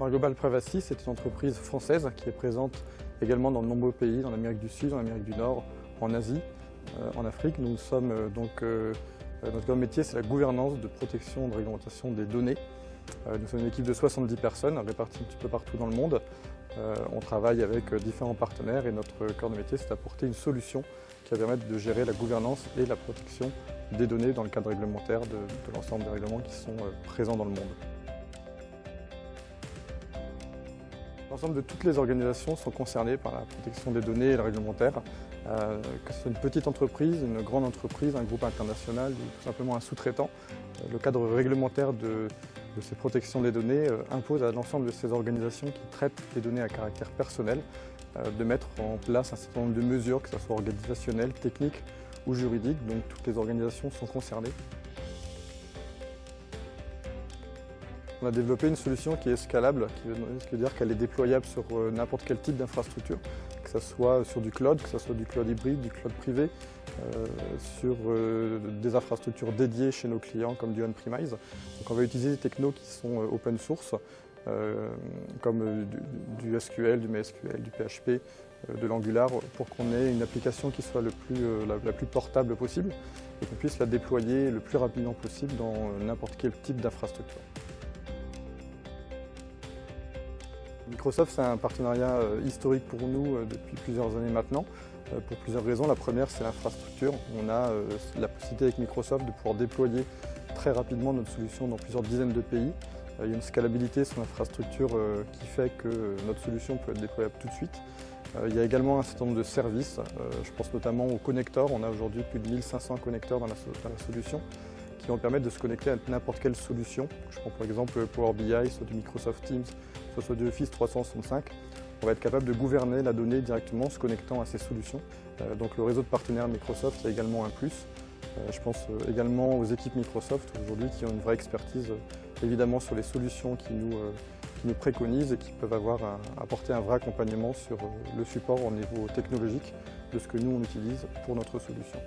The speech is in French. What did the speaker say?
Alors, Global Privacy, c'est une entreprise française qui est présente également dans de nombreux pays, en Amérique du Sud, en Amérique du Nord, en Asie, en Afrique. Nous sommes notre métier, c'est la gouvernance de protection et de réglementation des données. Nous sommes une équipe de 70 personnes réparties un petit peu partout dans le monde. On travaille avec différents partenaires et notre cœur de métier, c'est d'apporter une solution qui va permettre de gérer la gouvernance et la protection des données dans le cadre réglementaire de l'ensemble des règlements qui sont présents dans le monde. L'ensemble de toutes les organisations sont concernées par la protection des données et le réglementaire, que ce soit une petite entreprise, une grande entreprise, un groupe international ou tout simplement un sous-traitant. Le cadre réglementaire de ces protections des données impose à l'ensemble de ces organisations qui traitent les données à caractère personnel de mettre en place un certain nombre de mesures, que ce soit organisationnelles, techniques ou juridiques. Donc toutes les organisations sont concernées. On a développé une solution qui est scalable, ce qui veut dire qu'elle est déployable sur n'importe quel type d'infrastructure, que ce soit sur du cloud, que ce soit du cloud hybride, du cloud privé, sur des infrastructures dédiées chez nos clients comme du on-premise. Donc on va utiliser des technos qui sont open source, comme du SQL, du MySQL, du PHP, de l'Angular, pour qu'on ait une application qui soit la plus portable possible et qu'on puisse la déployer le plus rapidement possible dans n'importe quel type d'infrastructure. Microsoft, c'est un partenariat historique pour nous depuis plusieurs années maintenant, pour plusieurs raisons. La première, c'est l'infrastructure. On a la possibilité avec Microsoft de pouvoir déployer très rapidement notre solution dans plusieurs dizaines de pays. Il y a une scalabilité sur l'infrastructure qui fait que notre solution peut être déployable tout de suite. Il y a également un certain nombre de services, je pense notamment aux connecteurs. On a aujourd'hui plus de 1500 connecteurs dans la solution qui vont permettre de se connecter à n'importe quelle solution. Je prends par exemple Power BI, soit du Microsoft Teams, soit du Office 365. On va être capable de gouverner la donnée directement en se connectant à ces solutions. Donc le réseau de partenaires Microsoft est également un plus. Je pense également aux équipes Microsoft aujourd'hui qui ont une vraie expertise évidemment sur les solutions qui nous préconisent et qui peuvent apporter un vrai accompagnement sur le support au niveau technologique de ce que nous on utilise pour notre solution.